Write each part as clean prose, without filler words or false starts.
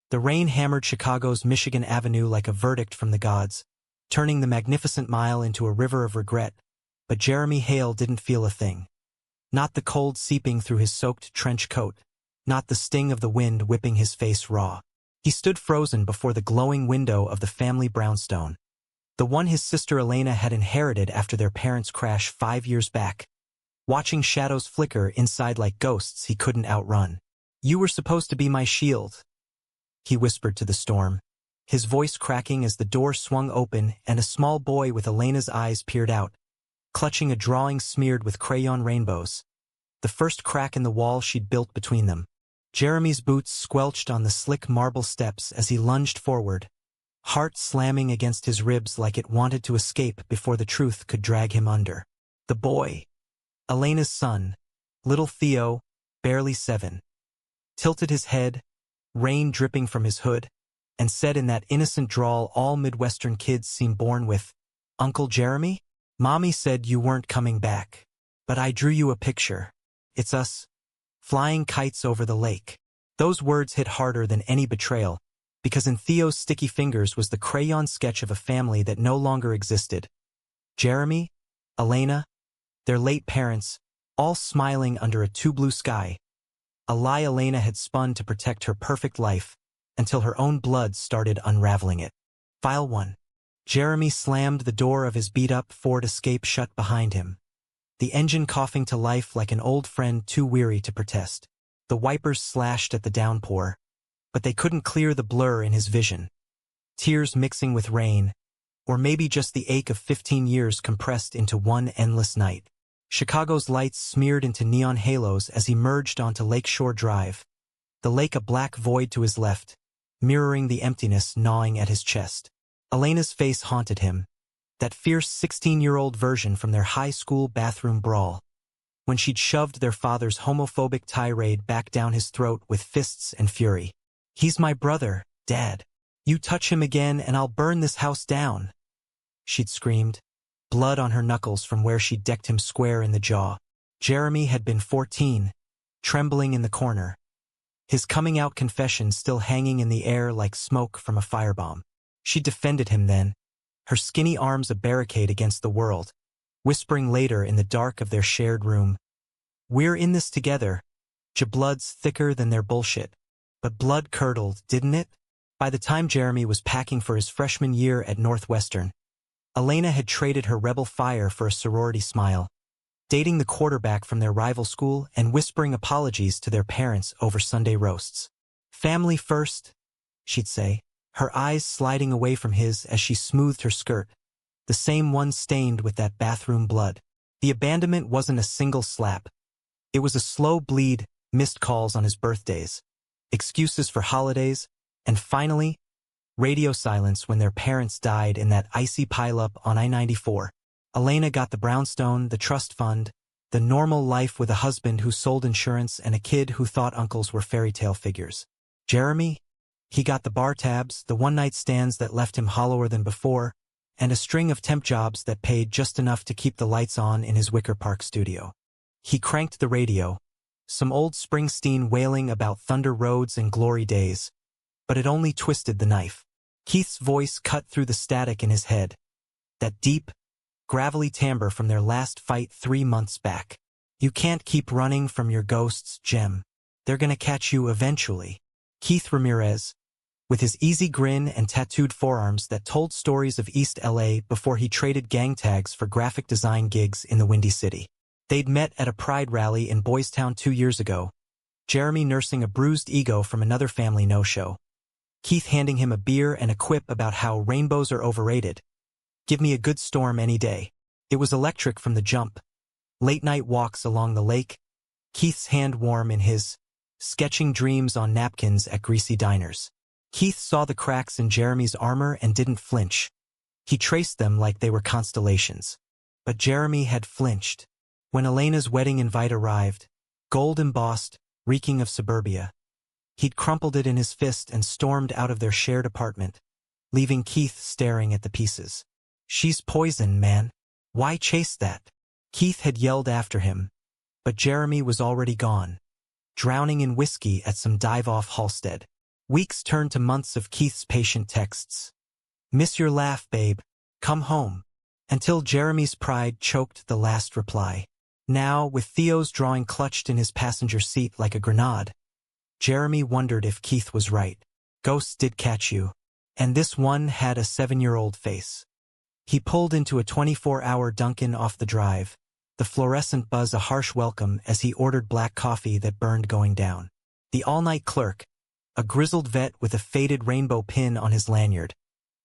The rain hammered Chicago's Michigan Avenue like a verdict from the gods, turning the magnificent mile into a river of regret, but Jeremy Hale didn't feel a thing. Not the cold seeping through his soaked trench coat, not the sting of the wind whipping his face raw. He stood frozen before the glowing window of the family brownstone, the one his sister Elena had inherited after their parents' crash 5 years back. Watching shadows flicker inside like ghosts he couldn't outrun. "You were supposed to be my shield," he whispered to the storm, his voice cracking as the door swung open and a small boy with Elena's eyes peered out, clutching a drawing smeared with crayon rainbows, the first crack in the wall she'd built between them. Jeremy's boots squelched on the slick marble steps as he lunged forward, heart slamming against his ribs like it wanted to escape before the truth could drag him under. The boy, Elena's son, little Theo, barely 7, tilted his head, rain dripping from his hood, and said in that innocent drawl all Midwestern kids seem born with, "Uncle Jeremy? Mommy said you weren't coming back, but I drew you a picture. It's us, flying kites over the lake." Those words hit harder than any betrayal, because in Theo's sticky fingers was the crayon sketch of a family that no longer existed. Jeremy, Elena, their late parents, all smiling under a too-blue sky. A lie Elena had spun to protect her perfect life, until her own blood started unraveling it. File 1. Jeremy slammed the door of his beat-up Ford Escape shut behind him, the engine coughing to life like an old friend too weary to protest. The wipers slashed at the downpour, but they couldn't clear the blur in his vision. Tears mixing with rain, or maybe just the ache of 15 years compressed into one endless night. Chicago's lights smeared into neon halos as he merged onto Lakeshore Drive, the lake a black void to his left, mirroring the emptiness gnawing at his chest. Elena's face haunted him, that fierce 16-year-old version from their high school bathroom brawl, when she'd shoved their father's homophobic tirade back down his throat with fists and fury. "He's my brother, Dad. You touch him again and I'll burn this house down," she'd screamed, blood on her knuckles from where she'd decked him square in the jaw. Jeremy had been 14, trembling in the corner, his coming-out confession still hanging in the air like smoke from a firebomb. She defended him then, her skinny arms a barricade against the world, whispering later in the dark of their shared room, "We're in this together. Blood's thicker than their bullshit." But blood curdled, didn't it? By the time Jeremy was packing for his freshman year at Northwestern, Elena had traded her rebel fire for a sorority smile, dating the quarterback from their rival school and whispering apologies to their parents over Sunday roasts. "Family first," she'd say, her eyes sliding away from his as she smoothed her skirt, the same one stained with that bathroom blood. The abandonment wasn't a single slap. It was a slow bleed, missed calls on his birthdays, excuses for holidays, and finally, radio silence when their parents died in that icy pileup on I-94. Elena got the brownstone, the trust fund, the normal life with a husband who sold insurance and a kid who thought uncles were fairy tale figures. Jeremy? He got the bar tabs, the one-night stands that left him hollower than before, and a string of temp jobs that paid just enough to keep the lights on in his Wicker Park studio. He cranked the radio, some old Springsteen wailing about thunder roads and glory days, but it only twisted the knife. Keith's voice cut through the static in his head, that deep, gravelly timbre from their last fight 3 months back. "You can't keep running from your ghosts, Jem. They're gonna catch you eventually." Keith Ramirez, with his easy grin and tattooed forearms that told stories of East LA before he traded gang tags for graphic design gigs in the Windy City. They'd met at a pride rally in Boys Town 2 years ago, Jeremy nursing a bruised ego from another family no-show, Keith handing him a beer and a quip about how rainbows are overrated. "Give me a good storm any day." It was electric from the jump. Late-night walks along the lake, Keith's hand warm in his, sketching dreams on napkins at greasy diners. Keith saw the cracks in Jeremy's armor and didn't flinch. He traced them like they were constellations. But Jeremy had flinched. When Elena's wedding invite arrived, gold-embossed, reeking of suburbia, he'd crumpled it in his fist and stormed out of their shared apartment, leaving Keith staring at the pieces. "She's poison, man. Why chase that?" Keith had yelled after him, but Jeremy was already gone, drowning in whiskey at some dive-off Halstead. Weeks turned to months of Keith's patient texts. "Miss your laugh, babe. Come home." Until Jeremy's pride choked the last reply. Now, with Theo's drawing clutched in his passenger seat like a grenade, Jeremy wondered if Keith was right. Ghosts did catch you. And this one had a 7-year-old face. He pulled into a 24-hour Dunkin' off the drive, the fluorescent buzz a harsh welcome as he ordered black coffee that burned going down. The all-night clerk, a grizzled vet with a faded rainbow pin on his lanyard,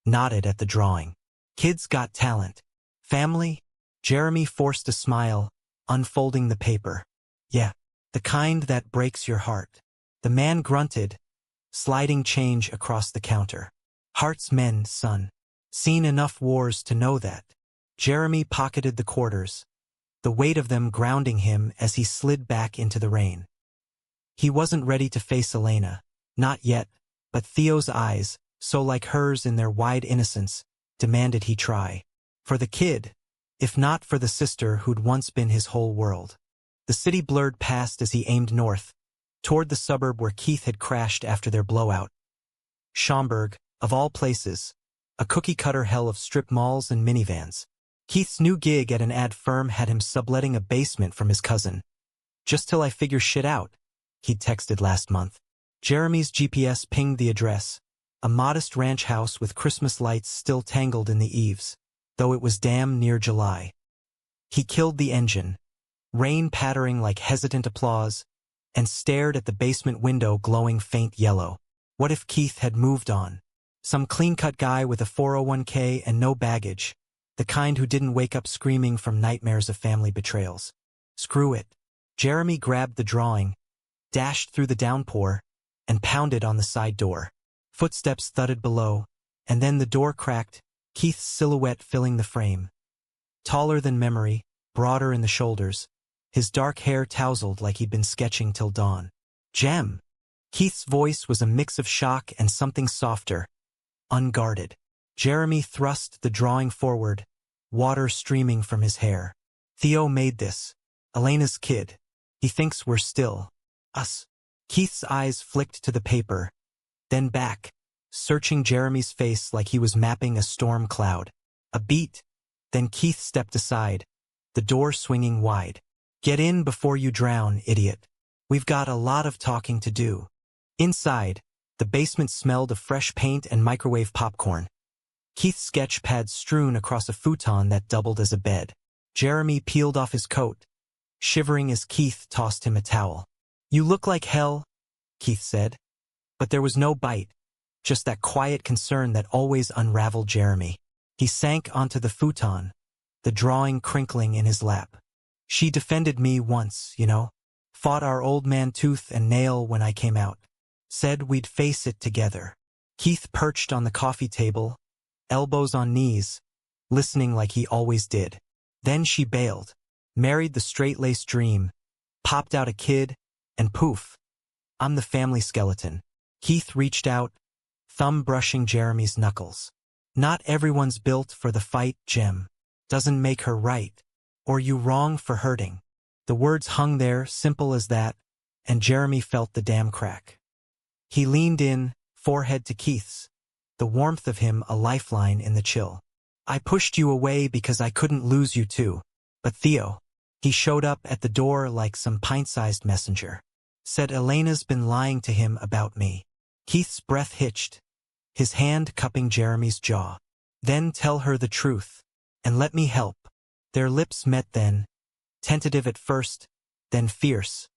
nodded at the drawing. "Kid's got talent. Family?" Jeremy forced a smile, unfolding the paper. "Yeah, the kind that breaks your heart." The man grunted, sliding change across the counter. "Hearts mend, son. Seen enough wars to know that." Jeremy pocketed the quarters, the weight of them grounding him as he slid back into the rain. He wasn't ready to face Elena, not yet, but Theo's eyes, so like hers in their wide innocence, demanded he try. For the kid, if not for the sister who'd once been his whole world. The city blurred past as he aimed north, toward the suburb where Keith had crashed after their blowout. Schaumburg, of all places, a cookie-cutter hell of strip malls and minivans. Keith's new gig at an ad firm had him subletting a basement from his cousin. "Just till I figure shit out," he'd texted last month. Jeremy's GPS pinged the address, a modest ranch house with Christmas lights still tangled in the eaves, though it was damn near July. He killed the engine, rain pattering like hesitant applause, and stared at the basement window glowing faint yellow. What if Keith had moved on? Some clean-cut guy with a 401k and no baggage, the kind who didn't wake up screaming from nightmares of family betrayals. Screw it. Jeremy grabbed the drawing, dashed through the downpour, and pounded on the side door. Footsteps thudded below, and then the door cracked, Keith's silhouette filling the frame. Taller than memory, broader in the shoulders, his dark hair tousled like he'd been sketching till dawn. "Jem!" Keith's voice was a mix of shock and something softer, unguarded. Jeremy thrust the drawing forward, water streaming from his hair. "Theo made this. Elena's kid. He thinks we're still us." Keith's eyes flicked to the paper, then back, searching Jeremy's face like he was mapping a storm cloud. A beat, then Keith stepped aside, the door swinging wide. "Get in before you drown, idiot. We've got a lot of talking to do." Inside, the basement smelled of fresh paint and microwave popcorn. Keith's sketch pad strewn across a futon that doubled as a bed. Jeremy peeled off his coat, shivering as Keith tossed him a towel. "You look like hell," Keith said. But there was no bite, just that quiet concern that always unraveled Jeremy. He sank onto the futon, the drawing crinkling in his lap. "She defended me once, you know. Fought our old man tooth and nail when I came out. Said we'd face it together." Keith perched on the coffee table, elbows on knees, listening like he always did. Then she bailed, married the straight-laced dream, popped out a kid, and poof, I'm the family skeleton. Keith reached out, thumb brushing Jeremy's knuckles. "Not everyone's built for the fight, Jem. Doesn't make her right. Or you wrong for hurting." The words hung there, simple as that, and Jeremy felt the damn crack. He leaned in, forehead to Keith's, the warmth of him a lifeline in the chill. "I pushed you away because I couldn't lose you too. But Theo," he showed up at the door like some pint-sized messenger, "said Elena's been lying to him about me." Keith's breath hitched, his hand cupping Jeremy's jaw. "Then tell her the truth, and let me help." Their lips met then, tentative at first, then fierce,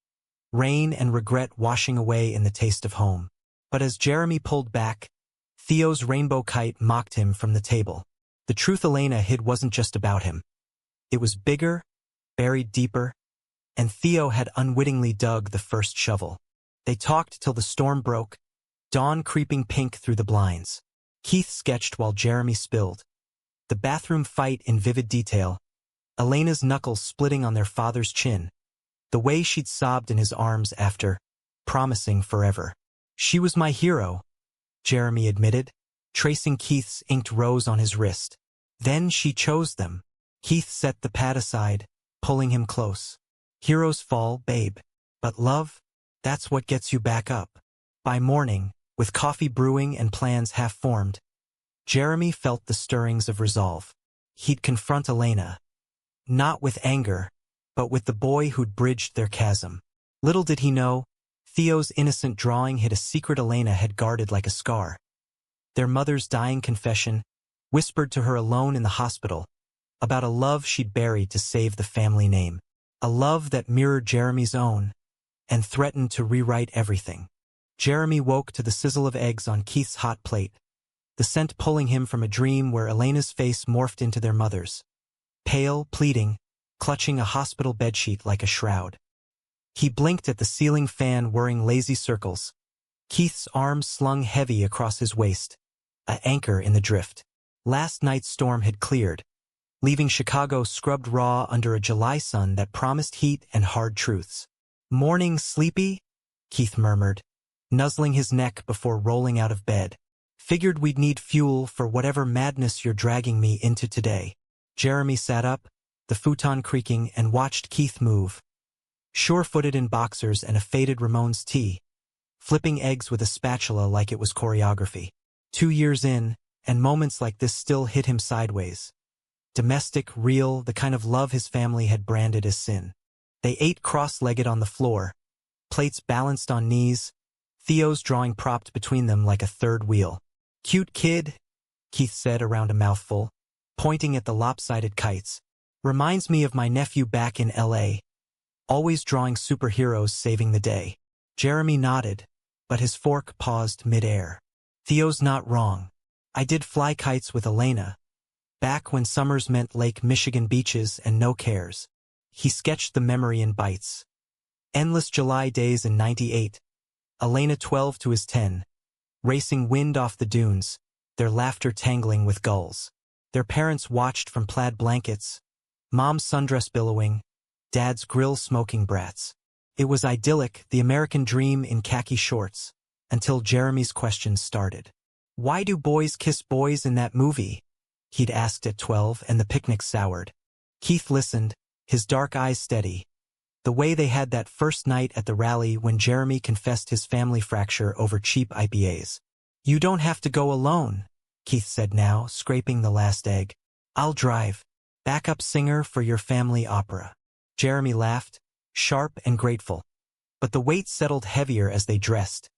rain and regret washing away in the taste of home. But as Jeremy pulled back, Theo's rainbow kite mocked him from the table. The truth Elena hid wasn't just about him. It was bigger, buried deeper, and Theo had unwittingly dug the first shovel. They talked till the storm broke, dawn creeping pink through the blinds. Keith sketched while Jeremy spilled. The bathroom fight in vivid detail, Elena's knuckles splitting on their father's chin, the way she'd sobbed in his arms after promising forever. "She was my hero," Jeremy admitted, tracing Keith's inked rose on his wrist. "Then she chose them." Keith set the pad aside, pulling him close. "Heroes fall, babe. But love, that's what gets you back up." By morning, With coffee brewing and plans half-formed, Jeremy felt the stirrings of resolve. He'd confront Elena, not with anger, but with the boy who'd bridged their chasm. Little did he know, Theo's innocent drawing hid a secret Elena had guarded like a scar. Their mother's dying confession, whispered to her alone in the hospital, about a love she'd buried to save the family name. A love that mirrored Jeremy's own, and threatened to rewrite everything. Jeremy woke to the sizzle of eggs on Keith's hot plate, the scent pulling him from a dream where Elena's face morphed into their mother's. Pale, pleading, clutching a hospital bedsheet like a shroud. He blinked at the ceiling fan whirring lazy circles, Keith's arms slung heavy across his waist, an anchor in the drift. Last night's storm had cleared, leaving Chicago scrubbed raw under a July sun that promised heat and hard truths. "Morning sleepy?" Keith murmured, nuzzling his neck before rolling out of bed. "Figured we'd need fuel for whatever madness you're dragging me into today." Jeremy sat up, the futon creaking, and watched Keith move, sure-footed in boxers and a faded Ramones tee, flipping eggs with a spatula like it was choreography. 2 years in, and moments like this still hit him sideways. Domestic, real, the kind of love his family had branded as sin. They ate cross-legged on the floor, plates balanced on knees, Theo's drawing propped between them like a third wheel. "Cute kid," Keith said around a mouthful, pointing at the lopsided kites. "Reminds me of my nephew back in LA. Always drawing superheroes saving the day." Jeremy nodded, but his fork paused mid-air. "Theo's not wrong. I did fly kites with Elena, back when summers meant Lake Michigan beaches and no cares." He sketched the memory in bites. Endless July days in '98, Elena 12 to his 10, racing wind off the dunes, their laughter tangling with gulls. Their parents watched from plaid blankets, mom's sundress billowing, dad's grill-smoking brats. It was idyllic, the American dream in khaki shorts, until Jeremy's questions started. "Why do boys kiss boys in that movie?" he'd asked at 12, and the picnic soured. Keith listened, his dark eyes steady. The way they had that first night at the rally when Jeremy confessed his family fracture over cheap IPAs. "You don't have to go alone," Keith said now, scraping the last egg. "I'll drive. Backup singer for your family opera." Jeremy laughed, sharp and grateful. But the weight settled heavier as they dressed.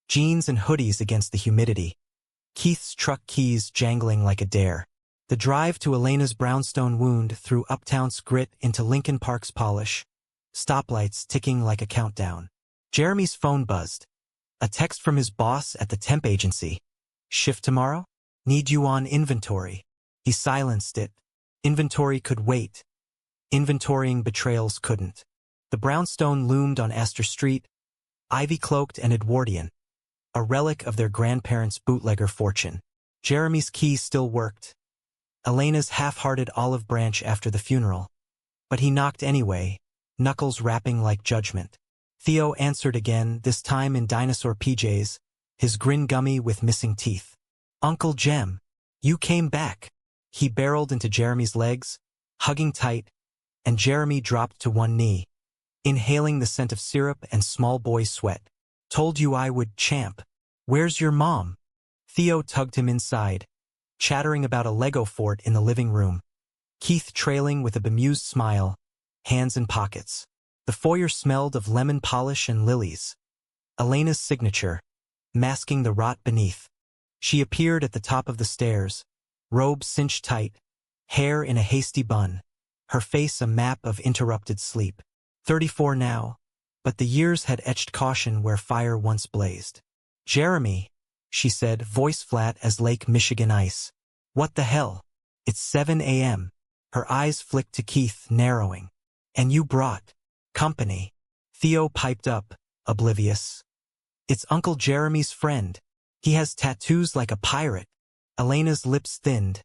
Jeans and hoodies against the humidity. Keith's truck keys jangling like a dare. The drive to Elena's brownstone wound through Uptown's grit into Lincoln Park's polish. Stoplights ticking like a countdown. Jeremy's phone buzzed. A text from his boss at the temp agency. "Shift tomorrow? Need you on inventory." He silenced it. Inventory could wait. Inventorying betrayals couldn't. The brownstone loomed on Astor Street, ivy-cloaked and Edwardian, a relic of their grandparents' bootlegger fortune. Jeremy's key still worked. Elena's half-hearted olive branch after the funeral. But he knocked anyway, knuckles rapping like judgment. Theo answered again, this time in dinosaur PJs, his grin gummy with missing teeth. "Uncle Jem, you came back." He barreled into Jeremy's legs, hugging tight, and Jeremy dropped to one knee, inhaling the scent of syrup and small boy sweat. "Told you I would, champ. Where's your mom?" Theo tugged him inside, chattering about a Lego fort in the living room. Keith trailing with a bemused smile, hands in pockets. The foyer smelled of lemon polish and lilies. Elena's signature, masking the rot beneath. She appeared at the top of the stairs, robe cinched tight, hair in a hasty bun, her face a map of interrupted sleep. 34 now, but the years had etched caution where fire once blazed. "Jeremy," she said, voice flat as Lake Michigan ice. "What the hell? It's 7 a.m. Her eyes flicked to Keith, narrowing. "And you brought company." Theo piped up, oblivious. "It's Uncle Jeremy's friend. He has tattoos like a pirate." Elena's lips thinned,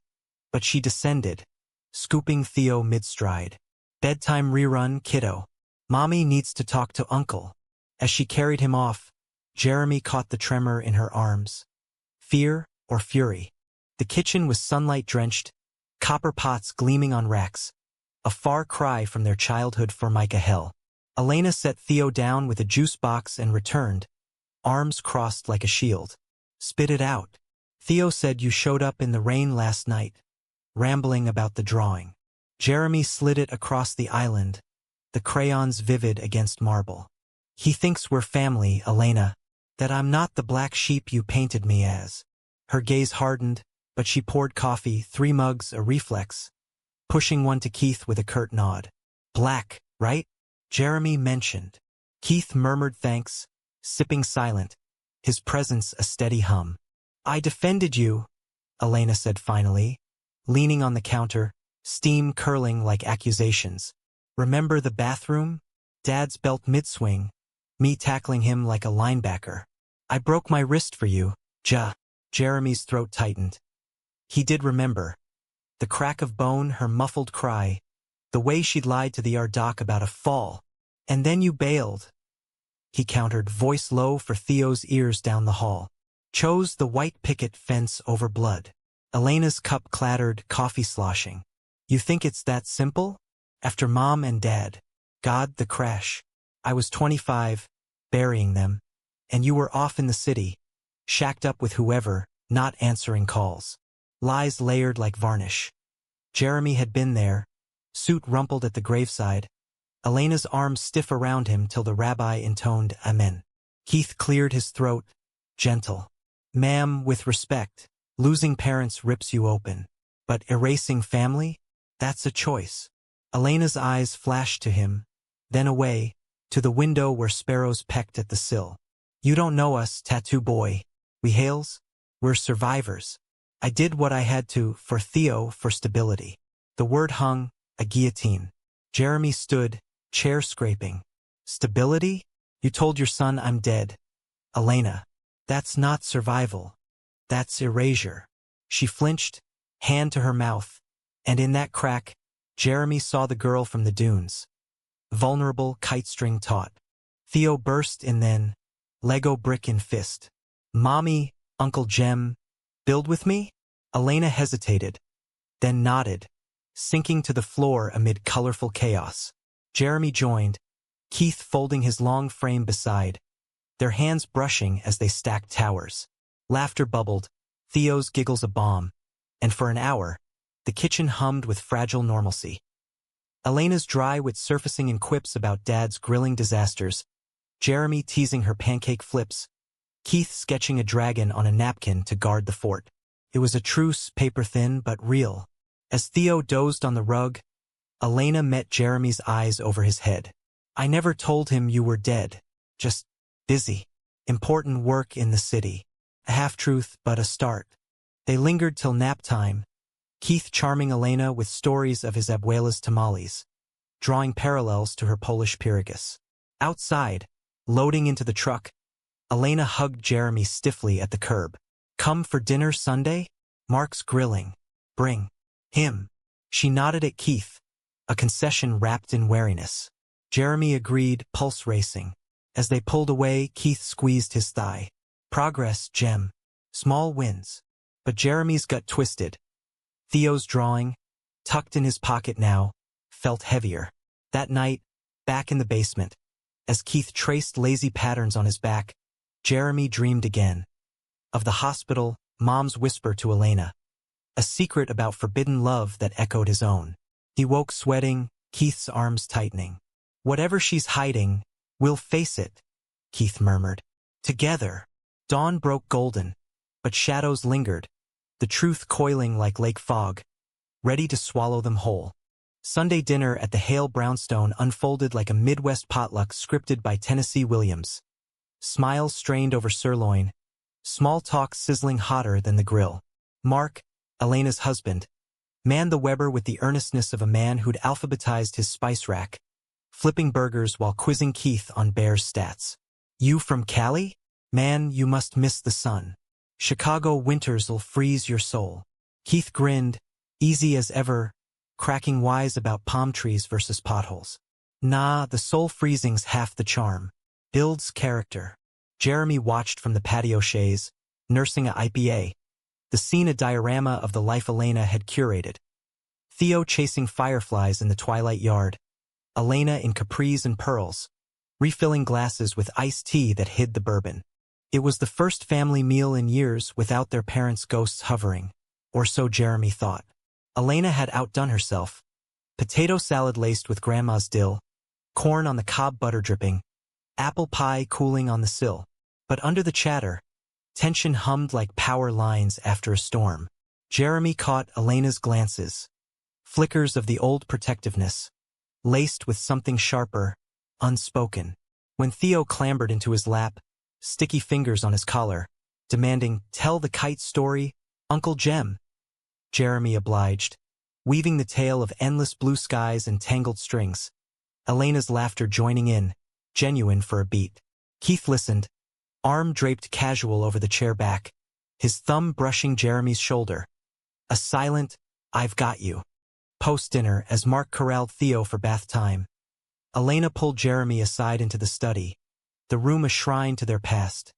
but she descended, scooping Theo mid-stride. "Bedtime rerun, kiddo. Mommy needs to talk to Uncle." As she carried him off, Jeremy caught the tremor in her arms. Fear or fury? The kitchen was sunlight-drenched, copper pots gleaming on racks, a far cry from their childhood Formica hell. Elena set Theo down with a juice box and returned, arms crossed like a shield. Spit it out. Theo said you showed up in the rain last night, rambling about the drawing. Jeremy slid it across the island, the crayons vivid against marble. He thinks we're family, Elena, that I'm not the black sheep you painted me as. Her gaze hardened, but she poured coffee, 3 mugs, a reflex, pushing one to Keith with a curt nod. Black, right? Jeremy mentioned. Keith murmured thanks, sipping silent, his presence a steady hum. I defended you, Elena said finally, leaning on the counter, steam curling like accusations. Remember the bathroom? Dad's belt mid-swing, me tackling him like a linebacker. I broke my wrist for you, Jeremy's throat tightened. He did remember. The crack of bone, her muffled cry, the way she'd lied to the Ardoc about a fall. And then you bailed. He countered, voice low for Theo's ears down the hall. Chose the white picket fence over blood. Elena's cup clattered, coffee sloshing. You think it's that simple? After Mom and Dad. God, the crash. I was 25, burying them. And you were off in the city, shacked up with whoever, not answering calls. Lies layered like varnish. Jeremy had been there, suit rumpled at the graveside, Elena's arms stiff around him till the rabbi intoned Amen. Keith cleared his throat, gentle. Ma'am, with respect, losing parents rips you open. But erasing family? That's a choice. Elena's eyes flashed to him, then away, to the window where sparrows pecked at the sill. You don't know us, tattoo boy. We Hales? We're survivors. I did what I had to, for Theo, for stability. The word hung, a guillotine. Jeremy stood, chair scraping. Stability? You told your son I'm dead. Elena. That's not survival. That's erasure. She flinched, hand to her mouth, and in that crack, Jeremy saw the girl from the dunes. Vulnerable, kite-string taut. Theo burst in then, Lego brick in fist. Mommy, Uncle Jem, build with me? Elena hesitated, then nodded, sinking to the floor amid colorful chaos. Jeremy joined, Keith folding his long frame beside, their hands brushing as they stacked towers. Laughter bubbled, Theo's giggles a bomb, and for an hour, the kitchen hummed with fragile normalcy. Elena's dry wit surfacing in quips about Dad's grilling disasters, Jeremy teasing her pancake flips, Keith sketching a dragon on a napkin to guard the fort. It was a truce, paper-thin but real. As Theo dozed on the rug, Elena met Jeremy's eyes over his head. I never told him you were dead. Just busy. Important work in the city. A half-truth, but a start. They lingered till nap time, Keith charming Elena with stories of his abuela's tamales, drawing parallels to her Polish pierogies. Outside, loading into the truck, Elena hugged Jeremy stiffly at the curb. Come for dinner Sunday? Mark's grilling. Bring him. She nodded at Keith, a concession wrapped in wariness. Jeremy agreed, pulse racing. As they pulled away, Keith squeezed his thigh. Progress, Jem. Small wins. But Jeremy's gut twisted. Theo's drawing, tucked in his pocket now, felt heavier. That night, back in the basement, as Keith traced lazy patterns on his back, Jeremy dreamed again. Of the hospital, Mom's whisper to Elena. A secret about forbidden love that echoed his own. He woke sweating, Keith's arms tightening. Whatever she's hiding, we'll face it, Keith murmured. Together. Dawn broke golden, but shadows lingered, the truth coiling like lake fog, ready to swallow them whole. Sunday dinner at the Hale Brownstone unfolded like a Midwest potluck scripted by Tennessee Williams. Smiles strained over sirloin, small talk sizzling hotter than the grill. Mark, Elena's husband, manned the Weber with the earnestness of a man who'd alphabetized his spice rack, flipping burgers while quizzing Keith on Bears stats. You from Cali? Man, you must miss the sun. Chicago winters'll freeze your soul. Keith grinned, easy as ever, cracking wise about palm trees versus potholes. Nah, the soul freezing's half the charm. Builds character. Jeremy watched from the patio chaise, nursing a IPA, the scene a diorama of the life Elena had curated. Theo chasing fireflies in the twilight yard, Elena in capris and pearls, refilling glasses with iced tea that hid the bourbon. It was the first family meal in years without their parents' ghosts hovering, or so Jeremy thought. Elena had outdone herself. Potato salad laced with grandma's dill, corn on the cob butter dripping, apple pie cooling on the sill. But under the chatter, tension hummed like power lines after a storm. Jeremy caught Elena's glances, flickers of the old protectiveness, laced with something sharper, unspoken. When Theo clambered into his lap, sticky fingers on his collar, demanding, "Tell the kite story, Uncle Jem." Jeremy obliged, weaving the tale of endless blue skies and tangled strings. Elena's laughter joining in, genuine for a beat. Keith listened, arm draped casual over the chair back, his thumb brushing Jeremy's shoulder. A silent, "I've got you." Post-dinner, as Mark corralled Theo for bath time, Elena pulled Jeremy aside into the study, the room a shrine to their past.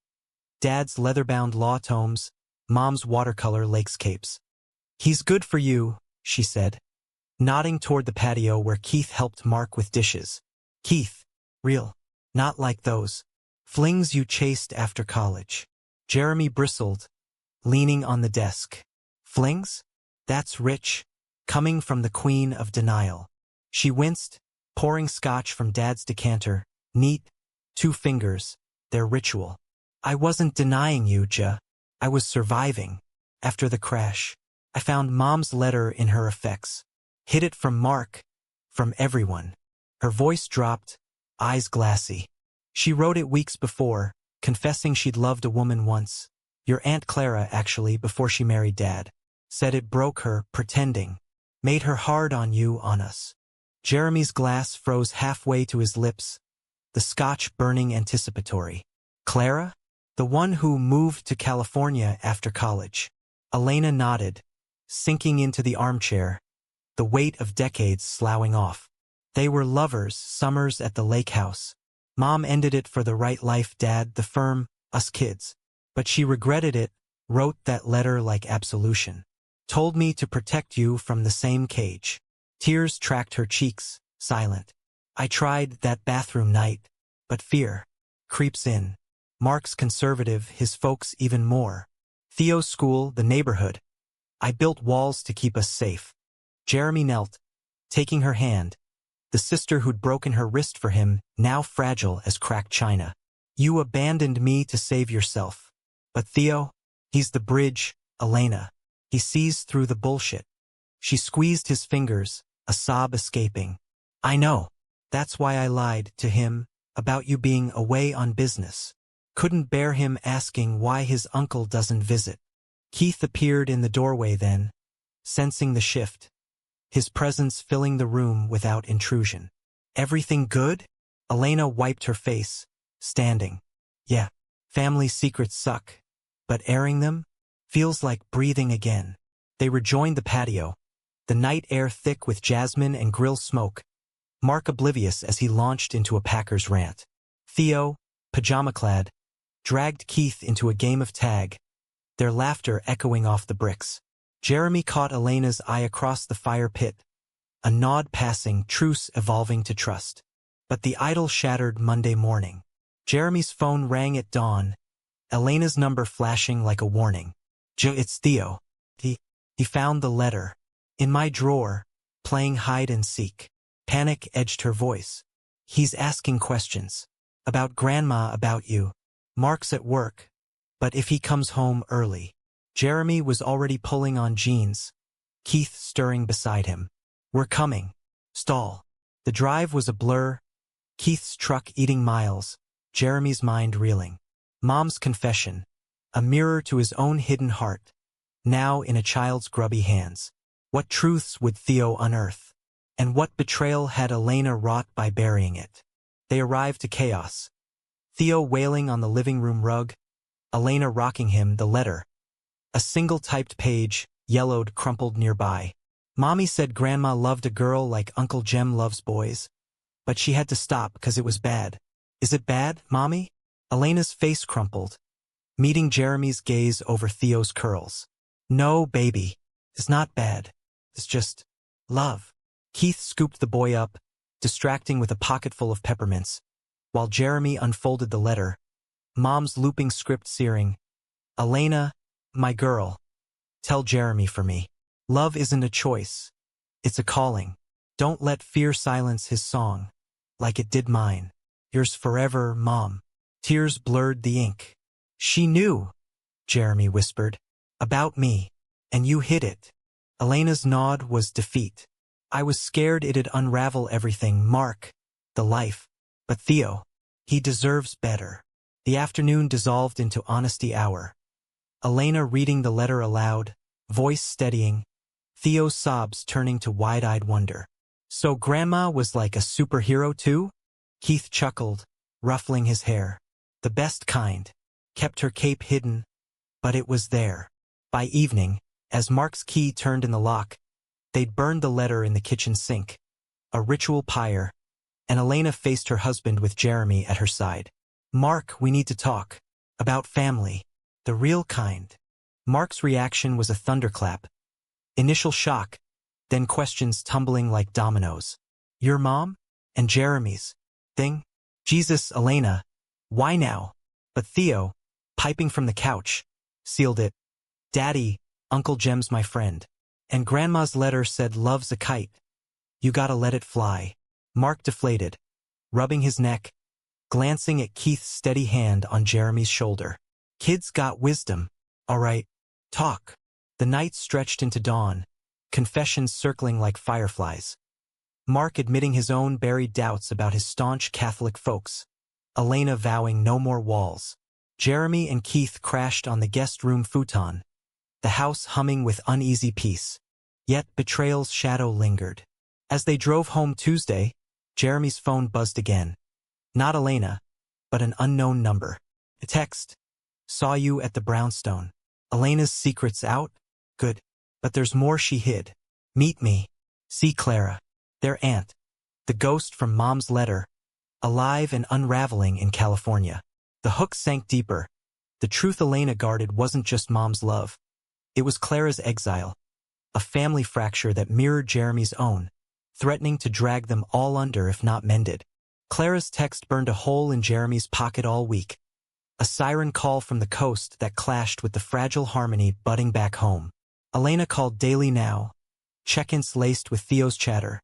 Dad's leather-bound law tomes, Mom's watercolor lakescapes. "He's good for you," she said, nodding toward the patio where Keith helped Mark with dishes. "Keith, real, not like those flings you chased after college." Jeremy bristled, leaning on the desk. "Flings? That's rich, coming from the queen of denial." She winced, pouring scotch from Dad's decanter, neat, 2 fingers, their ritual. "I wasn't denying you, Ja. I was surviving. After the crash, I found Mom's letter in her effects. Hid it from Mark, from everyone." Her voice dropped, eyes glassy. "She wrote it weeks before, confessing she'd loved a woman once. Your Aunt Clara, actually, before she married Dad. Said it broke her, pretending. Made her hard on you, on us." Jeremy's glass froze halfway to his lips, the scotch burning anticipatory. "Clara? The one who moved to California after college." Elena nodded, sinking into the armchair, the weight of decades sloughing off. "They were lovers, summers at the lake house. Mom ended it for the right life, Dad, the firm, us kids. But she regretted it, wrote that letter like absolution. Told me to protect you from the same cage." Tears tracked her cheeks, silent. "I tried that bathroom night, but fear creeps in. Mark's conservative, his folks even more. Theo's school, the neighborhood. I built walls to keep us safe." Jeremy knelt, taking her hand, the sister who'd broken her wrist for him, now fragile as cracked china. "You abandoned me to save yourself. But Theo, he's the bridge, Elena. He sees through the bullshit." She squeezed his fingers, a sob escaping. "I know. That's why I lied to him about you being away on business. Couldn't bear him asking why his uncle doesn't visit." Keith appeared in the doorway then, sensing the shift, his presence filling the room without intrusion. "Everything good?" Elena wiped her face, standing. "Yeah, family secrets suck, but airing them feels like breathing again." They rejoined the patio, the night air thick with jasmine and grill smoke, Mark oblivious as he launched into a Packers rant. Theo, pajama-clad, dragged Keith into a game of tag, their laughter echoing off the bricks. Jeremy caught Elena's eye across the fire pit, a nod passing, truce evolving to trust. But the idyll shattered Monday morning. Jeremy's phone rang at dawn, Elena's number flashing like a warning. "It's Theo. He found the letter. In my drawer, playing hide and seek." Panic edged her voice. "He's asking questions. About Grandma, about you. Mark's at work. But if he comes home early." Jeremy was already pulling on jeans, Keith stirring beside him. "We're coming." Stall. The drive was a blur, Keith's truck eating miles, Jeremy's mind reeling. Mom's confession, a mirror to his own hidden heart, now in a child's grubby hands. What truths would Theo unearth? And what betrayal had Elena wrought by burying it? They arrived to chaos. Theo wailing on the living room rug, Elena rocking him, the letter. A single typed page, yellowed, crumpled nearby. "Mommy said Grandma loved a girl like Uncle Jem loves boys. But she had to stop because it was bad." "Is it bad, Mommy?" Elena's face crumpled, meeting Jeremy's gaze over Theo's curls. "No, baby. It's not bad. It's just love." Keith scooped the boy up, distracting with a pocketful of peppermints, while Jeremy unfolded the letter, Mom's looping script searing. Elena, my girl. Tell Jeremy for me. Love isn't a choice. It's a calling. Don't let fear silence his song, like it did mine. Yours forever, Mom. Tears blurred the ink. She knew, Jeremy whispered, about me, and you hid it. Elena's nod was defeat. I was scared it'd unravel everything, Mark, the life. But Theo, he deserves better. The afternoon dissolved into honesty hour. Elena reading the letter aloud, voice steadying, Theo's sobs turning to wide-eyed wonder. So Grandma was like a superhero too? Keith chuckled, ruffling his hair. The best kind. Kept her cape hidden, but it was there. By evening, as Mark's key turned in the lock, they'd burned the letter in the kitchen sink. A ritual pyre, and Elena faced her husband with Jeremy at her side. Mark, we need to talk. About family. The real kind. Mark's reaction was a thunderclap. Initial shock, then questions tumbling like dominoes. Your mom? And Jeremy's thing? Jesus, Elena. Why now? But Theo, piping from the couch, sealed it. Daddy, Uncle Jem's my friend. And Grandma's letter said love's a kite. You gotta let it fly. Mark deflated, rubbing his neck, glancing at Keith's steady hand on Jeremy's shoulder. Kids got wisdom. All right, talk. The night stretched into dawn, confessions circling like fireflies. Mark admitting his own buried doubts about his staunch Catholic folks. Elena vowing no more walls. Jeremy and Keith crashed on the guest room futon, the house humming with uneasy peace. Yet betrayal's shadow lingered. As they drove home Tuesday, Jeremy's phone buzzed again. Not Elena, but an unknown number. A text. Saw you at the brownstone. Elena's secret's out? Good. But there's more she hid. Meet me. See Clara. Their aunt. The ghost from Mom's letter. Alive and unraveling in California. The hook sank deeper. The truth Elena guarded wasn't just Mom's love. It was Clara's exile. A family fracture that mirrored Jeremy's own, threatening to drag them all under if not mended. Clara's text burned a hole in Jeremy's pocket all week. A siren call from the coast that clashed with the fragile harmony budding back home. Elena called daily now. Check-ins laced with Theo's chatter.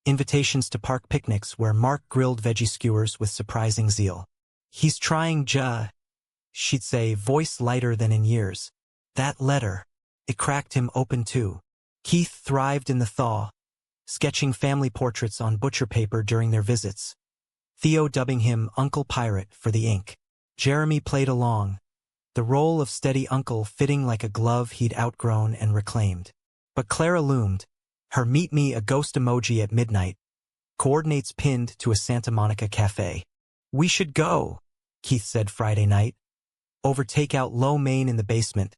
Invitations to park picnics where Mark grilled veggie skewers with surprising zeal. He's trying she'd say, voice lighter than in years. That letter. It cracked him open too. Keith thrived in the thaw, sketching family portraits on butcher paper during their visits. Theo dubbing him Uncle Pirate for the ink. Jeremy played along, the role of steady uncle fitting like a glove he'd outgrown and reclaimed. But Clara loomed, her meet me a ghost emoji at midnight, coordinates pinned to a Santa Monica cafe. We should go, Keith said Friday night. Over takeout lo mein in the basement,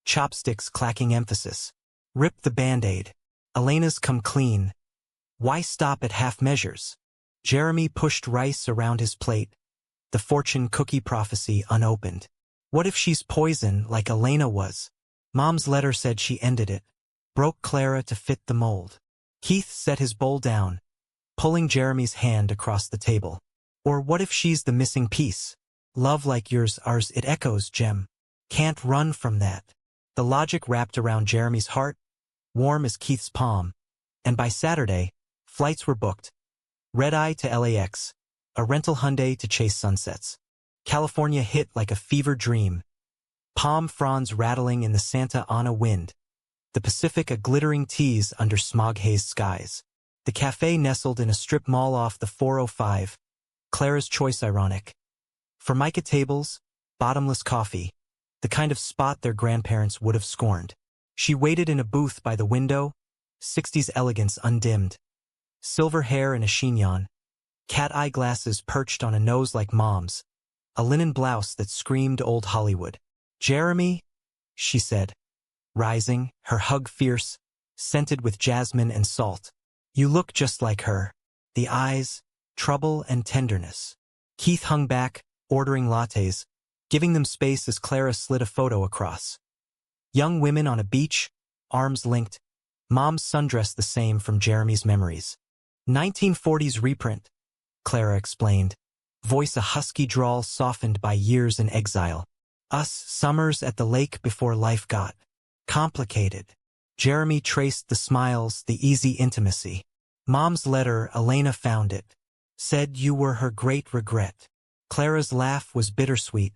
chopsticks clacking emphasis. Rip the Band-Aid. Elena's come clean. Why stop at half measures? Jeremy pushed rice around his plate, the fortune cookie prophecy unopened. What if she's poison like Elena was? Mom's letter said she ended it, broke Clara to fit the mold. Keith set his bowl down, pulling Jeremy's hand across the table. Or what if she's the missing piece? Love like yours, ours, it echoes, Jem. Can't run from that. The logic wrapped around Jeremy's heart, warm as Keith's palm. And by Saturday, flights were booked. Red-eye to LAX, a rental Hyundai to chase sunsets. California hit like a fever dream. Palm fronds rattling in the Santa Ana wind. The Pacific a glittering tease under smog-hazed skies. The cafe nestled in a strip mall off the 405. Clara's choice ironic. Formica tables, bottomless coffee. The kind of spot their grandparents would have scorned. She waited in a booth by the window, 60s elegance undimmed. Silver hair and a chignon. Cat eye glasses perched on a nose like Mom's. A linen blouse that screamed old Hollywood. Jeremy, she said, rising, her hug fierce, scented with jasmine and salt. You look just like her. The eyes, trouble and tenderness. Keith hung back, ordering lattes, giving them space as Clara slid a photo across. Young women on a beach, arms linked, Mom's sundress the same from Jeremy's memories. 1940s reprint, Clara explained, voice a husky drawl softened by years in exile. Us summers at the lake before life got complicated. Jeremy traced the smiles, the easy intimacy. Mom's letter, Elena found it. Said you were her great regret. Clara's laugh was bittersweet,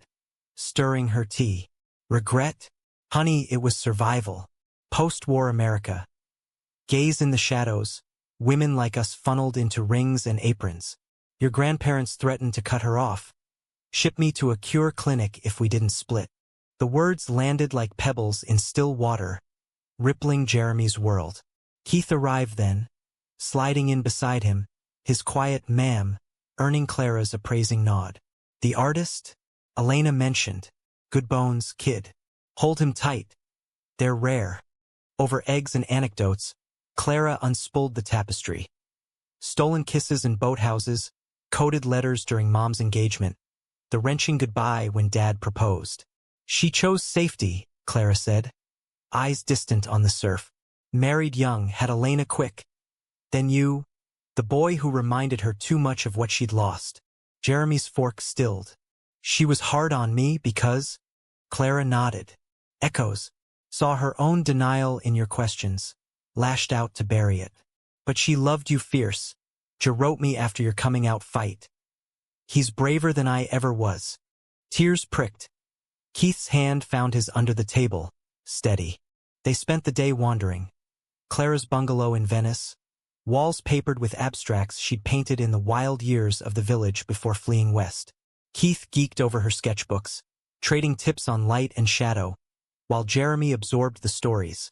stirring her tea. Regret? Honey, it was survival. Post-war America. Gaze in the shadows, women like us funneled into rings and aprons. Your grandparents threatened to cut her off. Ship me to a cure clinic if we didn't split. The words landed like pebbles in still water, rippling Jeremy's world. Keith arrived then, sliding in beside him, his quiet ma'am, earning Clara's appraising nod. The artist? Elena mentioned. Good bones, kid. Hold him tight. They're rare. Over eggs and anecdotes, Clara unspooled the tapestry. Stolen kisses in boathouses, coded letters during Mom's engagement, the wrenching goodbye when Dad proposed. She chose safety, Clara said. Eyes distant on the surf. Married young, had Elena quick. Then you, the boy who reminded her too much of what she'd lost. Jeremy's fork stilled. She was hard on me because... Clara nodded. Echoes. Saw her own denial in your questions. Lashed out to bury it. But she loved you fierce. Wrote me after your coming out fight. He's braver than I ever was. Tears pricked. Keith's hand found his under the table, steady. They spent the day wandering. Clara's bungalow in Venice, walls papered with abstracts she'd painted in the wild years of the village before fleeing west. Keith geeked over her sketchbooks, trading tips on light and shadow, while Jeremy absorbed the stories.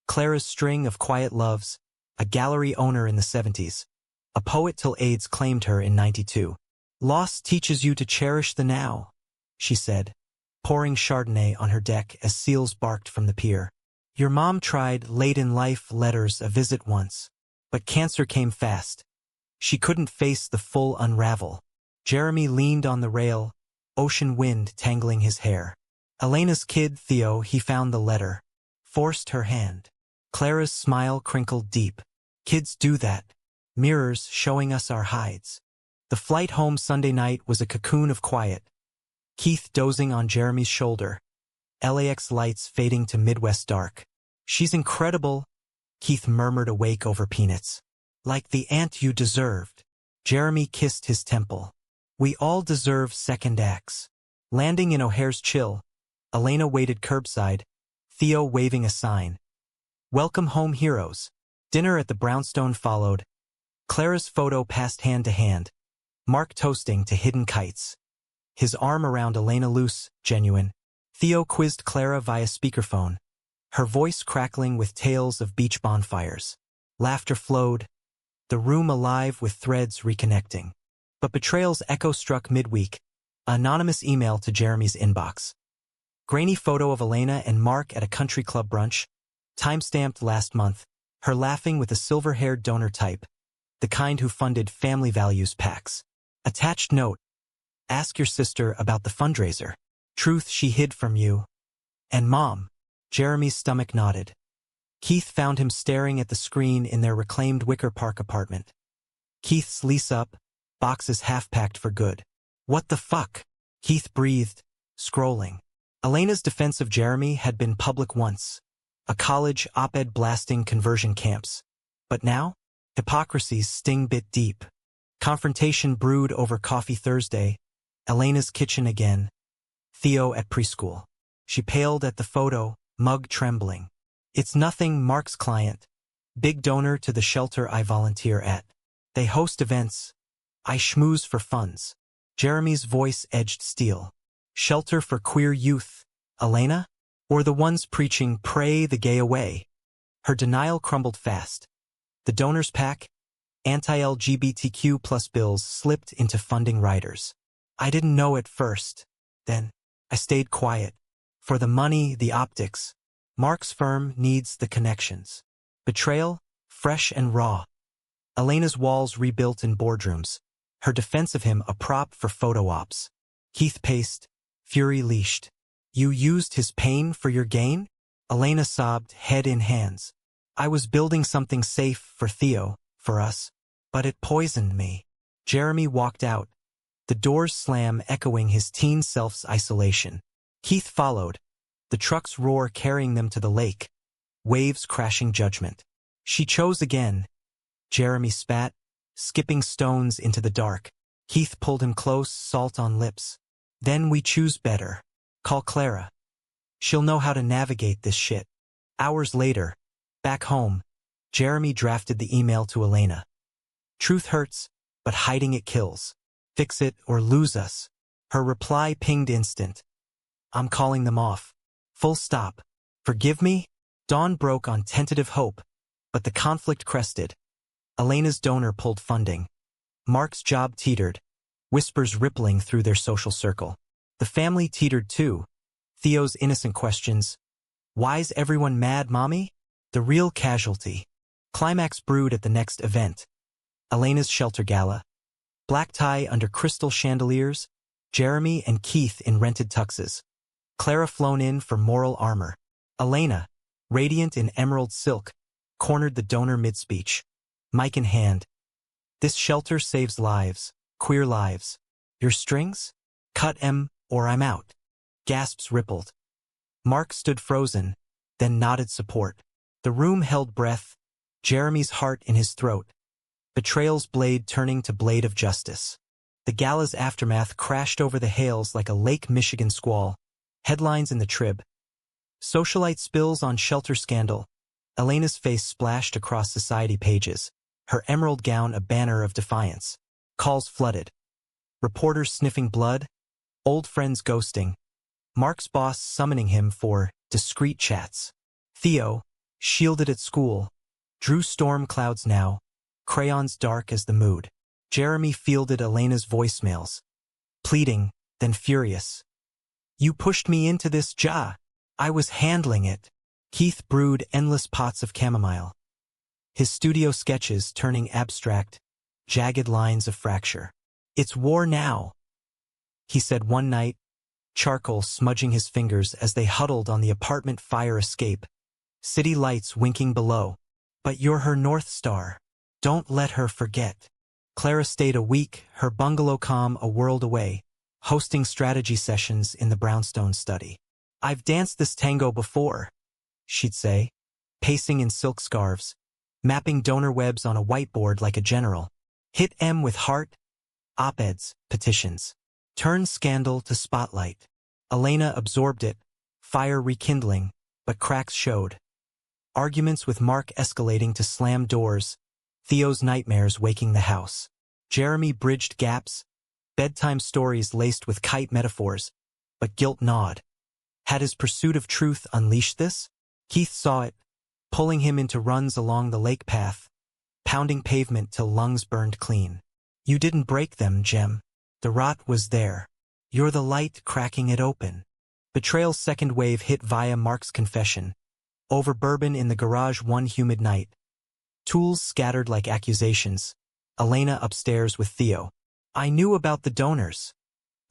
Clara's string of quiet loves, a gallery owner in the 70s, a poet till AIDS claimed her in 92. Loss teaches you to cherish the now, she said, pouring Chardonnay on her deck as seals barked from the pier. Your mom tried late in life letters a visit once, but cancer came fast. She couldn't face the full unravel. Jeremy leaned on the rail, ocean wind tangling his hair. Elena's kid, Theo, he found the letter. Forced her hand. Clara's smile crinkled deep. Kids do that. Mirrors showing us our hides. The flight home Sunday night was a cocoon of quiet. Keith dozing on Jeremy's shoulder. LAX lights fading to Midwest dark. She's incredible, Keith murmured awake over peanuts. Like the aunt you deserved. Jeremy kissed his temple. We all deserve second acts. Landing in O'Hare's Chill, Elena waited curbside, Theo waving a sign. Welcome home, heroes. Dinner at the brownstone followed. Clara's photo passed hand to hand. Mark toasting to hidden kites. His arm around Elena loose, genuine. Theo quizzed Clara via speakerphone, her voice crackling with tales of beach bonfires. Laughter flowed, the room alive with threads reconnecting. But betrayal's echo struck midweek, anonymous email to Jeremy's inbox. Grainy photo of Elena and Mark at a country club brunch, time-stamped last month, her laughing with a silver-haired donor type, the kind who funded family values packs. Attached note, ask your sister about the fundraiser. Truth she hid from you. And Mom. Jeremy's stomach nodded. Keith found him staring at the screen in their reclaimed Wicker Park apartment. Keith's lease up, boxes half-packed for good. What the fuck? Keith breathed, scrolling. Elena's defense of Jeremy had been public once. A college op-ed blasting conversion camps. But now? Hypocrisy's sting bit deep. Confrontation brewed over coffee Thursday. Elena's kitchen again. Theo at preschool. She paled at the photo, mug trembling. It's nothing, Mark's client. Big donor to the shelter I volunteer at. They host events. I schmooze for funds. Jeremy's voice edged steel. Shelter for queer youth. Elena? Or the ones preaching pray the gay away? Her denial crumbled fast. The donors pack, anti-LGBTQ plus bills slipped into funding riders. I didn't know at first. Then, I stayed quiet. For the money, the optics. Mark's firm needs the connections. Betrayal, fresh and raw. Elena's walls rebuilt in boardrooms. Her defense of him a prop for photo ops. Keith paced, fury leashed. You used his pain for your gain? Elena sobbed, head in hands. I was building something safe for Theo, for us. But it poisoned me. Jeremy walked out, The doors slam, echoing his teen self's isolation. Keith followed, the truck's roar carrying them to the lake, waves crashing judgment. She chose again. Jeremy spat, skipping stones into the dark. Keith pulled him close, salt on lips. Then we choose better. Call Clara. She'll know how to navigate this shit. Hours later, back home, Jeremy drafted the email to Elena. Truth hurts, but hiding it kills. Fix it or lose us. Her reply pinged instant. I'm calling them off. Full stop. Forgive me? Dawn broke on tentative hope, but the conflict crested. Elena's donor pulled funding. Mark's job teetered, whispers rippling through their social circle. The family teetered too. Theo's innocent questions. Why's everyone mad, Mommy? The real casualty. Climax brewed at the next event. Elena's shelter gala. Black tie under crystal chandeliers, Jeremy and Keith in rented tuxes. Clara flown in for moral armor. Elena, radiant in emerald silk, cornered the donor mid-speech. Mic in hand. This shelter saves lives, queer lives. Your strings? Cut 'em, or I'm out. Gasps rippled. Mark stood frozen, then nodded support. The room held breath, Jeremy's heart in his throat. Betrayal's blade turning to blade of justice. The gala's aftermath crashed over the hails like a Lake Michigan squall. Headlines in the Trib. Socialite spills on shelter scandal. Elena's face splashed across society pages, her emerald gown a banner of defiance. Calls flooded. Reporters sniffing blood. Old friends ghosting. Mark's boss summoning him for discreet chats. Theo, shielded at school, drew storm clouds now, crayons dark as the mood. Jeremy fielded Elena's voicemails. Pleading, then furious. You pushed me into this ja. I was handling it. Keith brewed endless pots of chamomile. His studio sketches turning abstract, jagged lines of fracture. It's war now, he said one night, charcoal smudging his fingers as they huddled on the apartment fire escape. City lights winking below. But you're her North Star. Don't let her forget. Clara stayed a week, her bungalow calm a world away, hosting strategy sessions in the brownstone study. I've danced this tango before, she'd say, pacing in silk scarves, mapping donor webs on a whiteboard like a general. Hit M with heart, op-eds, petitions. Turn scandal to spotlight. Elena absorbed it, fire rekindling, but cracks showed. Arguments with Mark escalating to slam doors, Theo's nightmares waking the house. Jeremy bridged gaps, bedtime stories laced with kite metaphors, but guilt gnawed. Had his pursuit of truth unleashed this? Keith saw it, pulling him into runs along the lake path, pounding pavement till lungs burned clean. You didn't break them, Jem. The rot was there. You're the light cracking it open. Betrayal's second wave hit via Mark's confession. Over bourbon in the garage one humid night. Tools scattered like accusations. Elena upstairs with Theo. I knew about the donors,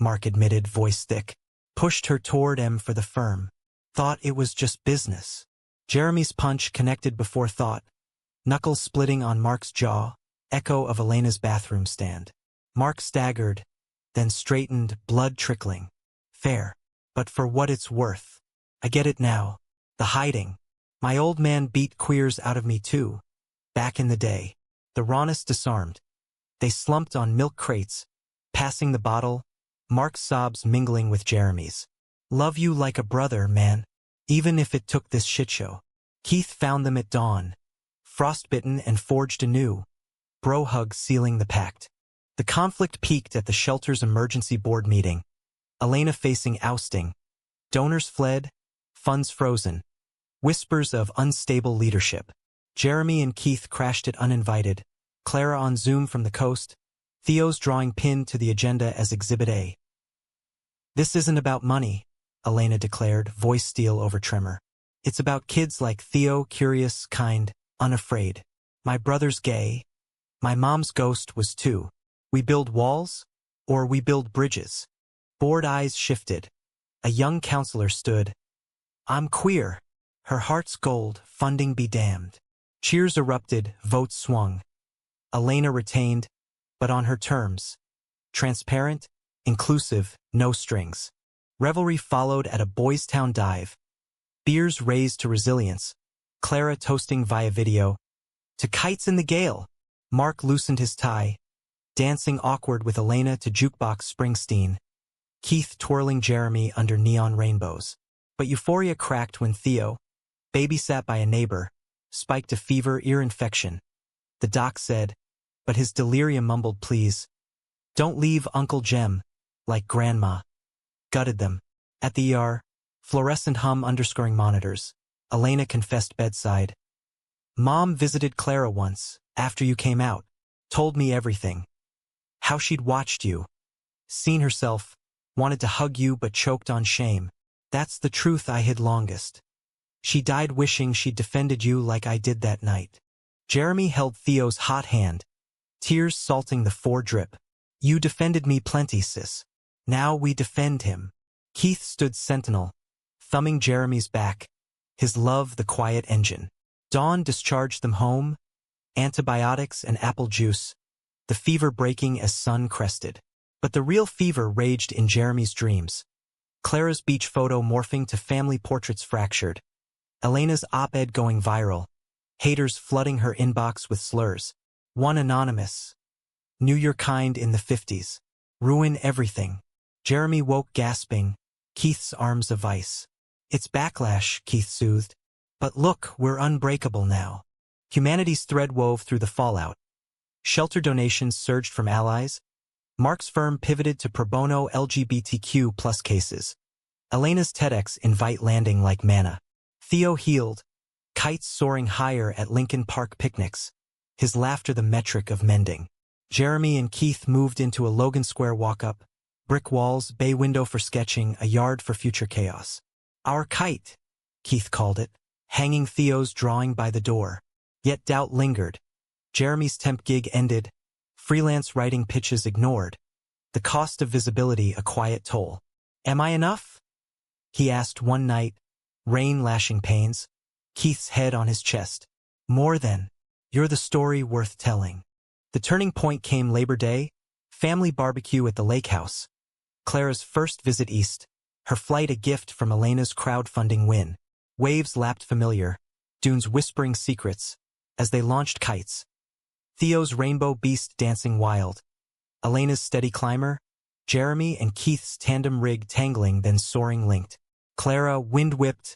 Mark admitted, voice thick. Pushed her toward M for the firm. Thought it was just business. Jeremy's punch connected before thought. Knuckles splitting on Mark's jaw, echo of Elena's bathroom stand. Mark staggered, then straightened, blood trickling. Fair. But for what it's worth. I get it now. The hiding. My old man beat queers out of me too. Back in the day. The rawness disarmed. They slumped on milk crates, passing the bottle, Mark's sobs mingling with Jeremy's. Love you like a brother, man. Even if it took this shitshow. Keith found them at dawn. Frostbitten and forged anew. Bro hug sealing the pact. The conflict peaked at the shelter's emergency board meeting. Elena facing ousting. Donors fled, funds frozen. Whispers of unstable leadership. Jeremy and Keith crashed it uninvited. Clara on Zoom from the coast. Theo's drawing pinned to the agenda as Exhibit A. This isn't about money, Elena declared, voice steel over tremor. It's about kids like Theo, curious, kind, unafraid. My brother's gay. My mom's ghost was too. We build walls, or we build bridges. Bored eyes shifted. A young counselor stood. I'm queer. Her heart's gold, funding be damned. Cheers erupted, votes swung. Elena retained, but on her terms. Transparent, inclusive, no strings. Revelry followed at a Boys Town dive. Beers raised to resilience. Clara toasting via video. To kites in the gale. Mark loosened his tie, dancing awkward with Elena to jukebox Springsteen. Keith twirling Jeremy under neon rainbows. But euphoria cracked when Theo, babysat by a neighbor, spiked a fever ear infection. The doc said, but his delirium mumbled please. Don't leave Uncle Jem, like Grandma. Gutted them. At the ER, fluorescent hum underscoring monitors. Elena confessed bedside. Mom visited Clara once, after you came out. Told me everything. How she'd watched you. Seen herself. Wanted to hug you but choked on shame. That's the truth I hid longest. She died wishing she'd defended you like I did that night. Jeremy held Theo's hot hand, tears salting the foredrip. You defended me plenty, sis. Now we defend him. Keith stood sentinel, thumbing Jeremy's back, his love the quiet engine. Dawn discharged them home, antibiotics and apple juice, the fever breaking as sun crested. But the real fever raged in Jeremy's dreams. Clara's beach photo morphing to family portraits fractured. Elena's op-ed going viral. Haters flooding her inbox with slurs. One anonymous. Knew your kind in the 50s. Ruin everything. Jeremy woke gasping, Keith's arms a vice. It's backlash, Keith soothed. But look, we're unbreakable now. Humanity's thread wove through the fallout. Shelter donations surged from allies. Mark's firm pivoted to pro bono LGBTQ plus cases. Elena's TEDx invite landing like manna. Theo healed, kites soaring higher at Lincoln Park picnics, his laughter the metric of mending. Jeremy and Keith moved into a Logan Square walk-up, brick walls, bay window for sketching, a yard for future chaos. Our kite, Keith called it, hanging Theo's drawing by the door. Yet doubt lingered. Jeremy's temp gig ended, freelance writing pitches ignored. The cost of visibility a quiet toll. Am I enough? He asked one night, rain lashing pains, Keith's head on his chest. More than. You're the story worth telling. The turning point came Labor Day, family barbecue at the lake house. Clara's first visit east, her flight a gift from Elena's crowdfunding win. Waves lapped familiar, dunes whispering secrets, as they launched kites. Theo's rainbow beast dancing wild. Elena's steady climber, Jeremy and Keith's tandem rig tangling then soaring linked. Clara wind-whipped,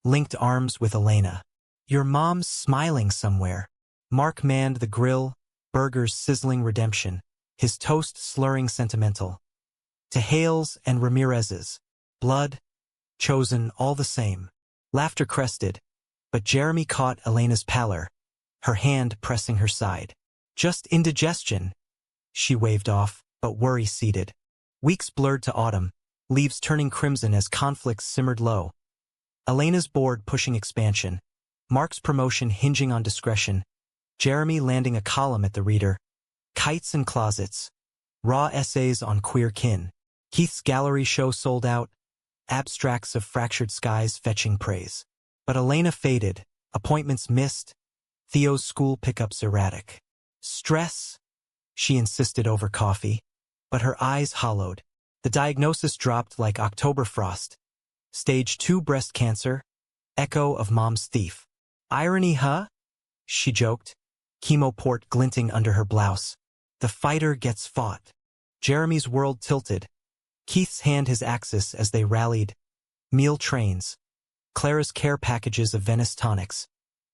linked arms with Elena. Your mom's smiling somewhere. Mark manned the grill, burgers sizzling redemption, his toast slurring sentimental. To Hales and Ramirez's. Blood, chosen all the same. Laughter crested, but Jeremy caught Elena's pallor, her hand pressing her side. Just indigestion, she waved off, but worry seeded. Weeks blurred to autumn, leaves turning crimson as conflicts simmered low. Elena's board pushing expansion, Mark's promotion hinging on discretion, Jeremy landing a column at the Reader. Kites and closets, raw essays on queer kin. Keith's gallery show sold out, abstracts of fractured skies fetching praise. But Elena faded, appointments missed, Theo's school pickups erratic. Stress, she insisted over coffee, but her eyes hollowed. The diagnosis dropped like October frost. Stage 2 breast cancer, echo of mom's thief. Irony, huh? She joked, chemo port glinting under her blouse. The fighter gets fought. Jeremy's world tilted. Keith's hand his axis as they rallied. Meal trains. Clara's care packages of Venice tonics.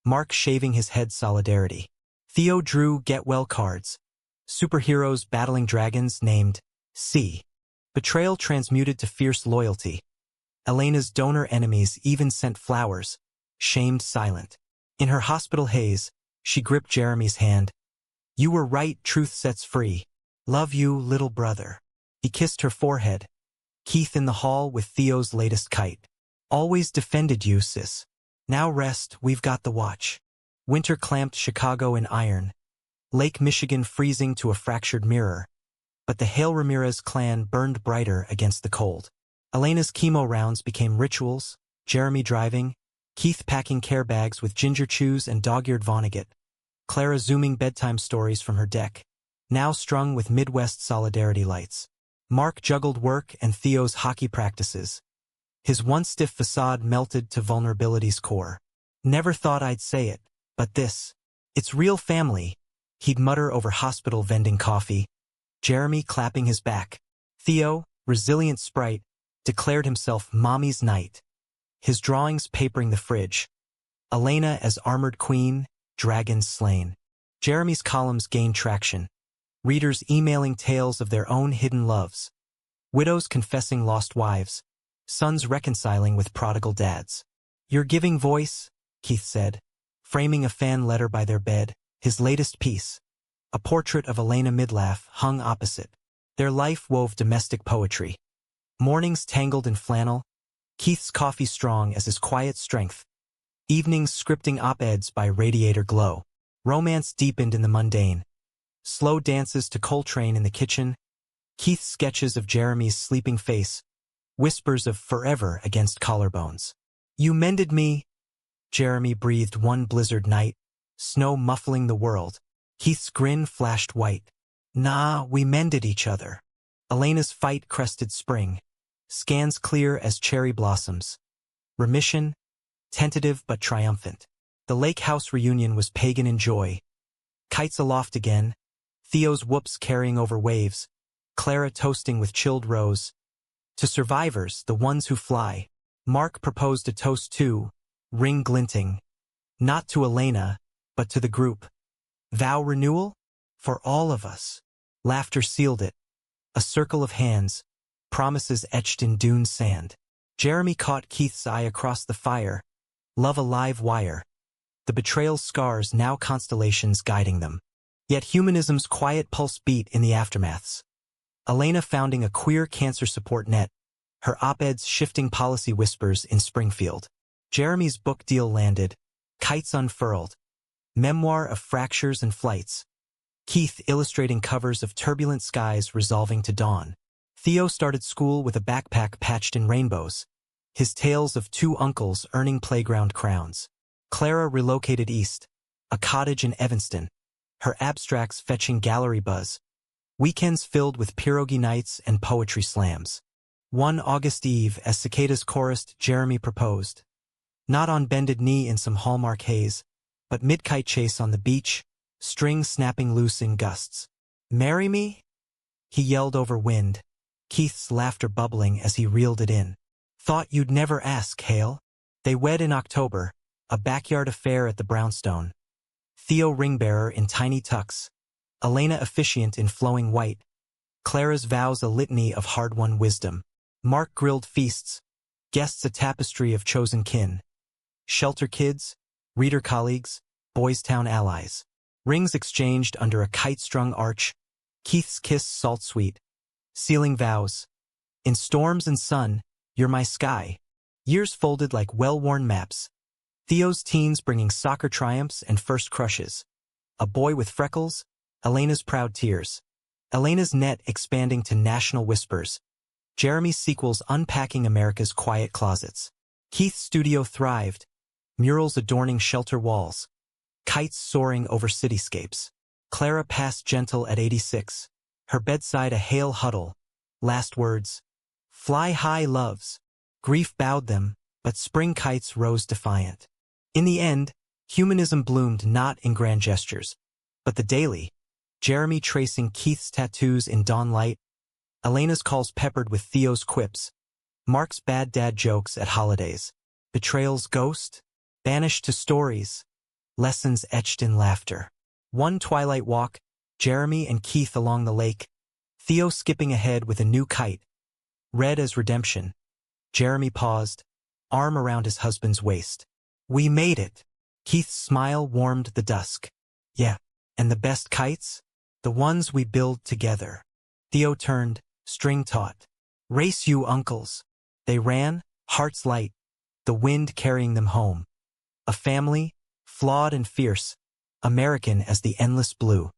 Mark shaving his head solidarity. Theo drew get-well cards. Superheroes battling dragons named C. Betrayal transmuted to fierce loyalty. Elena's donor enemies even sent flowers, shamed silent. In her hospital haze, she gripped Jeremy's hand. You were right, truth sets free. Love you, little brother. He kissed her forehead. Keith in the hall with Theo's latest kite. Always defended you, sis. Now rest, we've got the watch. Winter clamped Chicago in iron. Lake Michigan freezing to a fractured mirror. But the Hale Ramirez clan burned brighter against the cold. Elena's chemo rounds became rituals, Jeremy driving, Keith packing care bags with ginger chews and dog-eared Vonnegut, Clara zooming bedtime stories from her deck. now strung with Midwest solidarity lights. Mark juggled work and Theo's hockey practices. His once stiff facade melted to vulnerability's core. Never thought I'd say it, but it's real family, he'd mutter over hospital vending coffee. Jeremy clapping his back. Theo, resilient sprite, declared himself mommy's knight. His drawings papering the fridge. Elena as armored queen, dragons slain. Jeremy's columns gained traction. Readers emailing tales of their own hidden loves. Widows confessing lost wives. Sons reconciling with prodigal dads. You're giving voice, Keith said, framing a fan letter by their bed, his latest piece. A portrait of Elena Midlaff hung opposite. Their life wove domestic poetry. Mornings tangled in flannel, Keith's coffee strong as his quiet strength. Evenings scripting op-eds by radiator glow. Romance deepened in the mundane. Slow dances to Coltrane in the kitchen. Keith's sketches of Jeremy's sleeping face. Whispers of forever against collarbones. You mended me, Jeremy breathed one blizzard night, snow muffling the world. Keith's grin flashed white. Nah, we mended each other. Elena's fight crested spring. Scans clear as cherry blossoms. Remission, tentative but triumphant. The lake house reunion was pagan in joy. Kites aloft again. Theo's whoops carrying over waves. Clara toasting with chilled rose. To survivors, the ones who fly. Mark proposed a toast too, ring glinting. Not to Elena, but to the group. Vow renewal? For all of us. Laughter sealed it. A circle of hands. Promises etched in dune sand. Jeremy caught Keith's eye across the fire. Love a live wire. The betrayal's scars now constellations guiding them. Yet humanism's quiet pulse beat in the aftermaths. Elena founding a queer cancer support net. Her op-eds shifting policy whispers in Springfield. Jeremy's book deal landed. Kites unfurled. Memoir of fractures and flights. Keith illustrating covers of turbulent skies resolving to dawn. Theo started school with a backpack patched in rainbows. His tales of two uncles earning playground crowns. Clara relocated east. A cottage in Evanston. Her abstracts fetching gallery buzz. Weekends filled with pierogi nights and poetry slams. One August eve, as cicadas chorused, Jeremy proposed. Not on bended knee in some Hallmark haze, but mid-kite chase on the beach, strings snapping loose in gusts. Marry me? He yelled over wind, Keith's laughter bubbling as he reeled it in. Thought you'd never ask, Hale. They wed in October, a backyard affair at the brownstone. Theo ringbearer in tiny tux. Elena officiant in flowing white. Clara's vows a litany of hard-won wisdom. Mark grilled feasts. Guests a tapestry of chosen kin. Shelter kids, reader colleagues, Boys Town allies. Rings exchanged under a kite-strung arch. Keith's kiss salt sweet. Sealing vows. In storms and sun, you're my sky. Years folded like well-worn maps. Theo's teens bringing soccer triumphs and first crushes. A boy with freckles, Elena's proud tears. Elena's net expanding to national whispers. Jeremy's sequels unpacking America's quiet closets. Keith's studio thrived. Murals adorning shelter walls. Kites soaring over cityscapes. Clara passed gentle at 86. Her bedside a Hale huddle. Last words. Fly high, loves. Grief bowed them, but spring kites rose defiant. In the end, humanism bloomed not in grand gestures, but the daily. Jeremy tracing Keith's tattoos in dawn light. Elena's calls peppered with Theo's quips. Mark's bad dad jokes at holidays. Betrayal's ghost. Banished to stories. Lessons etched in laughter. One twilight walk, Jeremy and Keith along the lake. Theo skipping ahead with a new kite. Red as redemption. Jeremy paused, arm around his husband's waist. We made it. Keith's smile warmed the dusk. Yeah, and the best kites? The ones we build together. Theo turned, string taut. Race you uncles. They ran, hearts light, the wind carrying them home. A family, flawed and fierce, American as the endless blue.